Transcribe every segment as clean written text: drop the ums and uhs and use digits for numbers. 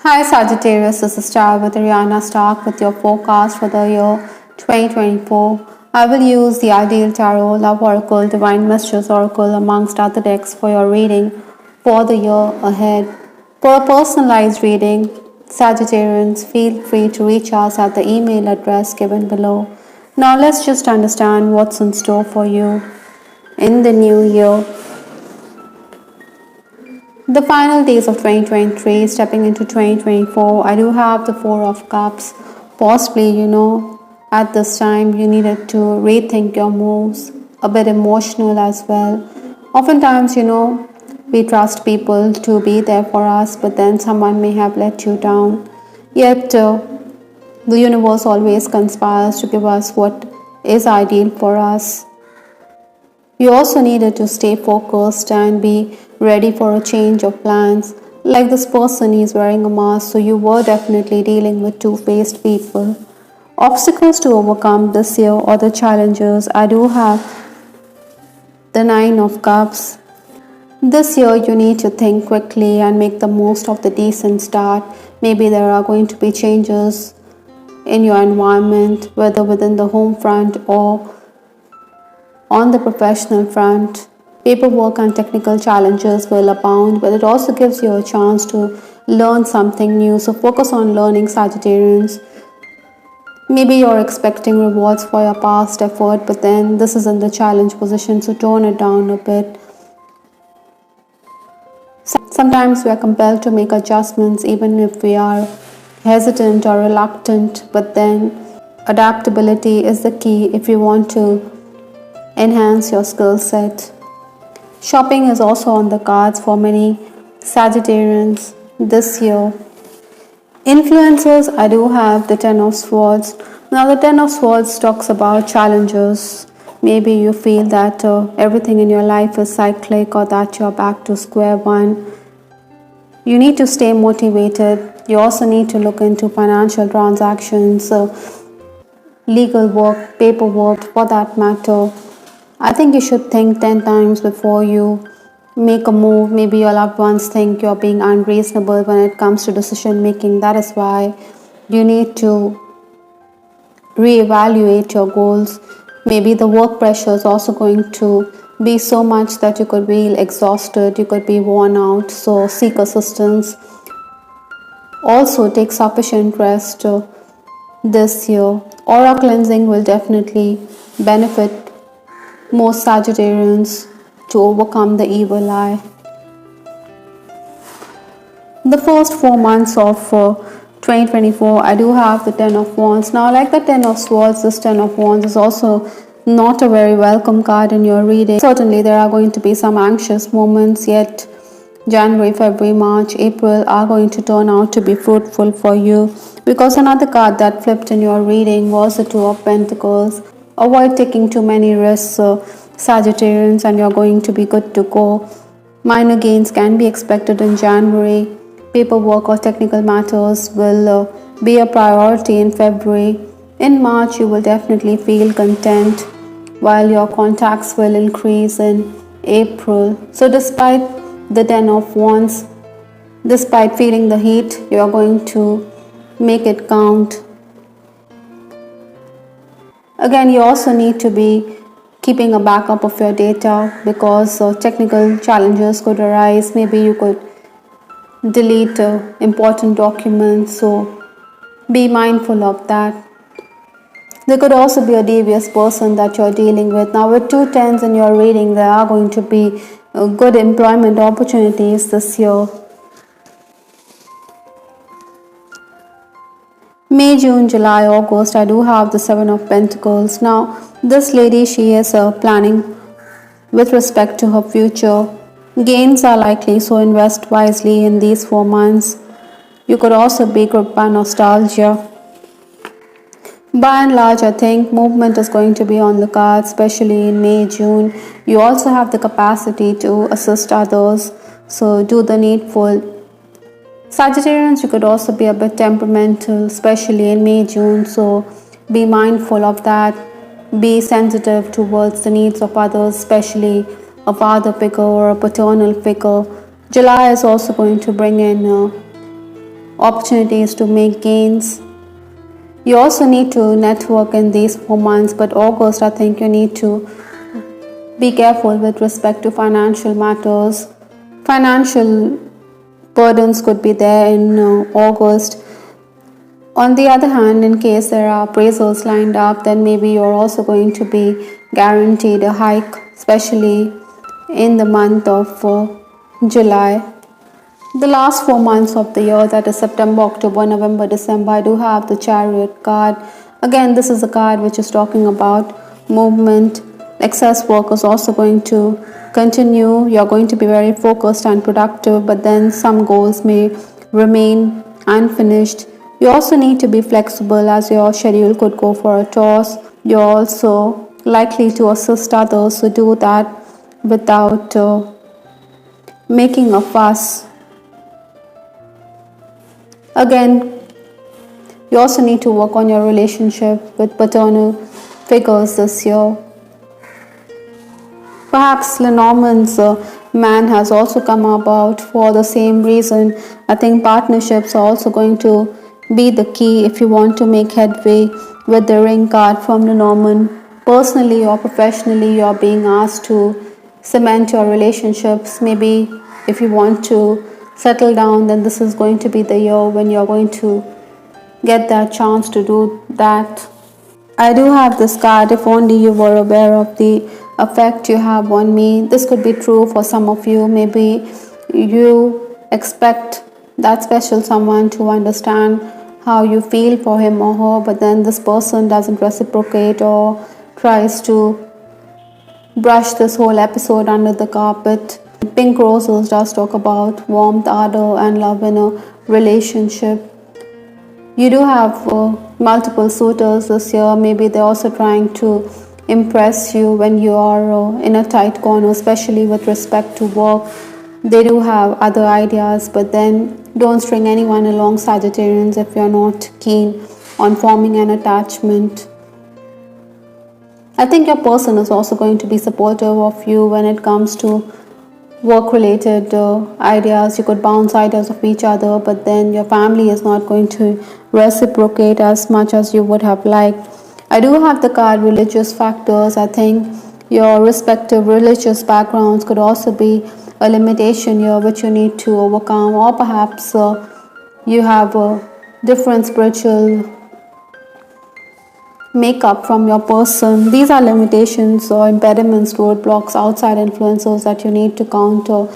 Hi Sagittarius, this is Star with Ariana Stark with your forecast for the year 2024. I will use the Ideal Tarot, Love Oracle, Divine Messages Oracle amongst other decks for your reading for the year ahead. For a personalized reading, Sagittarians, feel free to reach us at the email address given below. Now let's just understand what's in store for you in the new year. The final days of 2023, stepping into 2024, I do have the Four of Cups. Possibly, at this time you needed to rethink your moves, a bit emotional as well. Oftentimes, we trust people to be there for us, but then someone may have let you down. Yet, the universe always conspires to give us what is ideal for us. You also needed to stay focused and be ready for a change of plans. Like this person is wearing a mask, so you were definitely dealing with two-faced people. Obstacles to overcome this year or the challenges, I do have the Nine of Cups. This year you need to think quickly and make the most of the decent start. Maybe there are going to be changes in your environment, whether within the home front or on the professional front. Paperwork and technical challenges will abound, but it also gives you a chance to learn something new. So focus on learning, Sagittarians. Maybe you're expecting rewards for your past effort, but then this is in the challenge position, so tone it down a bit. Sometimes we are compelled to make adjustments even if we are hesitant or reluctant, but then adaptability is the key if you want to enhance your skill set. Shopping is also on the cards for many Sagittarians this year. Influencers, I do have the Ten of Swords. Now the Ten of Swords talks about challenges. Maybe you feel that everything in your life is cyclic or that you're back to square one. You need to stay motivated. You also need to look into financial transactions, legal work, paperwork for that matter. I think you should think 10 times before you make a move. Maybe your loved ones think you're being unreasonable when it comes to decision making. That is why you need to reevaluate your goals. Maybe the work pressure is also going to be so much that you could feel exhausted, you could be worn out. So seek assistance. Also take sufficient rest this year. Aura cleansing will definitely benefit most Sagittarians to overcome the evil eye. The first 4 months of 2024, I do have the Ten of Wands. Now, like the Ten of Swords, this Ten of Wands is also not a very welcome card in your reading. Certainly, there are going to be some anxious moments, yet January, February, March, April are going to turn out to be fruitful for you, because another card that flipped in your reading was the Two of Pentacles. Avoid taking too many risks, Sagittarians, and you're going to be good to go. Minor gains can be expected in January. Paperwork or technical matters will be a priority in February. In March, you will definitely feel content, while your contacts will increase in April. So despite the Ten of Wands, despite feeling the heat, you are going to make it count. Again, you also need to be keeping a backup of your data, because technical challenges could arise. Maybe you could delete important documents, so be mindful of that. There could also be a devious person that you're dealing with. Now with two tens in your reading, there are going to be good employment opportunities this year. May, June, July, August, I do have the Seven of Pentacles. Now, this lady, she is planning with respect to her future. Gains are likely, so invest wisely in these 4 months. You could also be gripped by nostalgia. By and large, I think movement is going to be on the cards, especially in May, June. You also have the capacity to assist others, so do the needful. Sagittarians, you could also be a bit temperamental, especially in May, June, so be mindful of that. Be sensitive towards the needs of others, especially a father figure or a paternal figure. July is also going to bring in opportunities to make gains. You also need to network in these 4 months, but August, I think you need to be careful with respect to financial matters. Financial burdens could be there in August. On the other hand, in case there are appraisals lined up, then maybe you're also going to be guaranteed a hike, especially in the month of July. The last 4 months of the year, that is September, October, November, December, I do have the Chariot card. Again, this is a card which is talking about movement. Excess work is also going to continue. You're going to be very focused and productive, but then some goals may remain unfinished. You also need to be flexible, as your schedule could go for a toss. You're also likely to assist others to do that without making a fuss. Again, you also need to work on your relationship with paternal figures this year. Perhaps Lenormand's man has also come about for the same reason. I think partnerships are also going to be the key if you want to make headway with the ring card from Lenormand. Personally or professionally, you're being asked to cement your relationships. Maybe if you want to settle down, then this is going to be the year when you're going to get that chance to do that. I do have this card. If only you were aware of the effect you have on me. This could be true for some of you. Maybe you expect that special someone to understand how you feel for him or her, but then this person doesn't reciprocate or tries to brush this whole episode under the carpet. Pink Roses does talk about warmth, ardor, and love in a relationship. You do have multiple suitors this year. Maybe they're also trying to impress you when you are in a tight corner, especially with respect to work. They do have other ideas, but then don't string anyone along, Sagittarians, if you're not keen on forming an attachment. I think your person is also going to be supportive of you when it comes to work-related ideas. You could bounce ideas of each other, but then your family is not going to reciprocate as much as you would have liked. I do have the card religious factors. I think your respective religious backgrounds could also be a limitation here which you need to overcome, or perhaps you have a different spiritual makeup from your person. These are limitations or impediments, roadblocks, outside influences that you need to counter.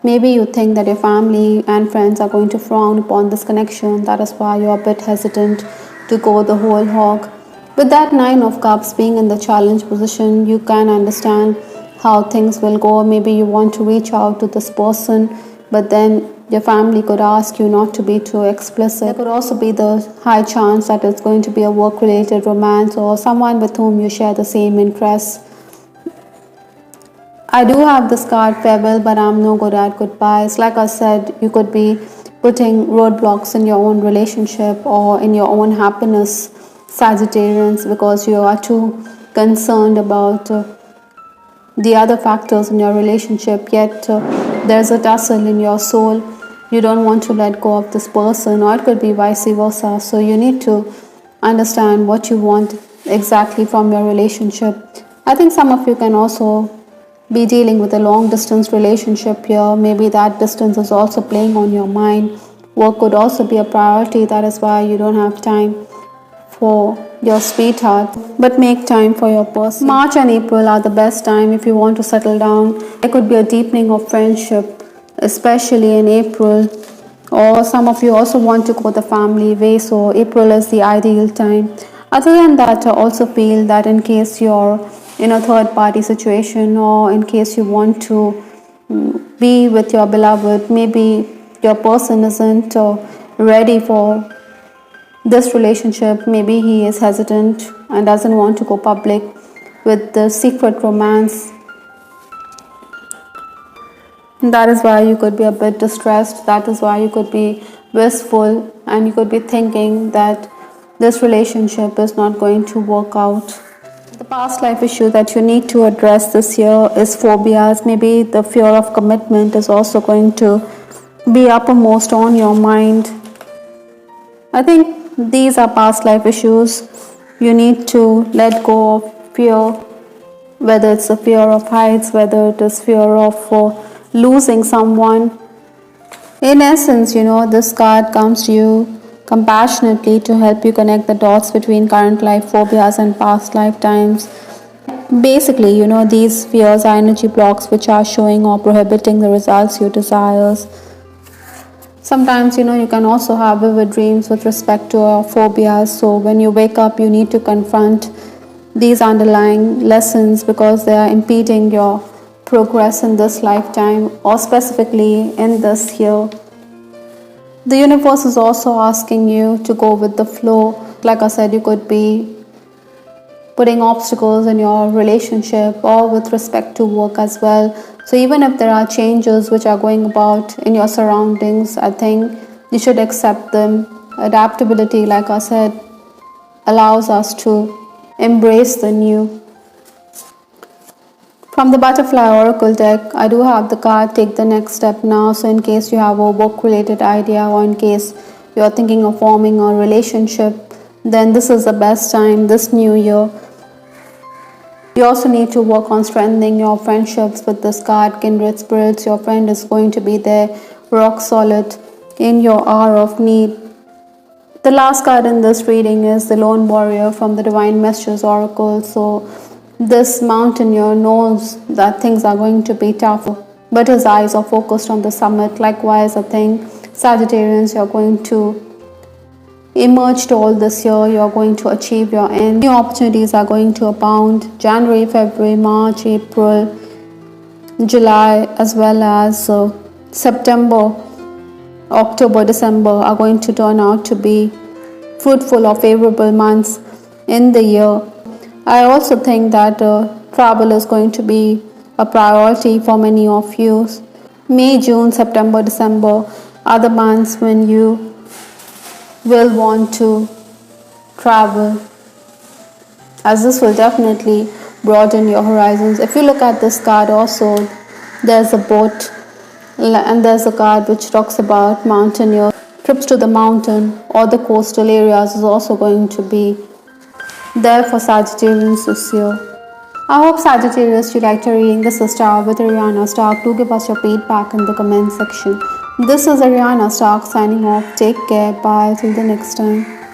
Maybe you think that your family and friends are going to frown upon this connection. That is why you're a bit hesitant to go the whole hog. With that 9 of Cups being in the challenge position, you can understand how things will go. Maybe you want to reach out to this person, but then your family could ask you not to be too explicit. There could also be the high chance that it's going to be a work-related romance or someone with whom you share the same interests. I do have this card farewell, but I'm no good at goodbyes. Like I said, you could be putting roadblocks in your own relationship or in your own happiness, Sagittarians, because you are too concerned about the other factors in your relationship, yet there's a tussle in your soul. You don't want to let go of this person, or it could be vice versa. So you need to understand what you want exactly from your relationship. I think some of you can also be dealing with a long distance relationship here. Maybe that distance is also playing on your mind. Work could also be a priority. That is why you don't have time for your sweetheart, but make time for your person. March and April are the best time if you want to settle down. There could be a deepening of friendship, especially in April, or some of you also want to go the family way, so April is the ideal time. Other than that, I also feel that in case you're in a third party situation, or in case you want to be with your beloved, maybe your person isn't ready for this relationship. Maybe he is hesitant and doesn't want to go public with the secret romance. That is why you could be a bit distressed. That is why you could be wistful, and you could be thinking that this relationship is not going to work out. The past life issue that you need to address this year is phobias. Maybe the fear of commitment is also going to be uppermost on your mind. I think these are past life issues. You need to let go of fear, whether it's the fear of heights, whether it is fear of losing someone. In essence, this card comes to you compassionately to help you connect the dots between current life phobias and past lifetimes. Basically, these fears are energy blocks which are showing or prohibiting the results you desire. Sometimes, you can also have vivid dreams with respect to your phobias. So, when you wake up, you need to confront these underlying lessons because they are impeding your progress in this lifetime or specifically in this year. The universe is also asking you to go with the flow. Like I said, you could be putting obstacles in your relationship or with respect to work as well. So even if there are changes which are going about in your surroundings, I think you should accept them. Adaptability, like I said, allows us to embrace the new. From the Butterfly Oracle deck, I do have the card Take the Next Step Now. So in case you have a work related idea or in case you are thinking of forming a relationship, then this is the best time, this new year. You also need to work on strengthening your friendships with this card, Kindred Spirits. Your friend is going to be there, rock solid, in your hour of need. The last card in this reading is the Lone Warrior from the Divine Messages Oracle. So this mountaineer knows that things are going to be tough, but his eyes are focused on the summit. Likewise, I think Sagittarians, you're going to emerge all this year, you're going to achieve your end. New opportunities are going to abound. January, February, March, April, July, as well as September, October, December are going to turn out to be fruitful or favorable months in the year. I also think that travel is going to be a priority for many of you. May, June, September, December are the months when you will want to travel, as this will definitely broaden your horizons. If you look at this card also, there's a boat and there's a card which talks about mountaineer. Trips to the mountain or the coastal areas is also going to be there for Sagittarians this year. I hope Sagittarius you liked your reading. This is Star with Ariana Stark. Do give us your feedback in the comment section. This is Ariana Stark signing off. Take care. Bye. Till the next time.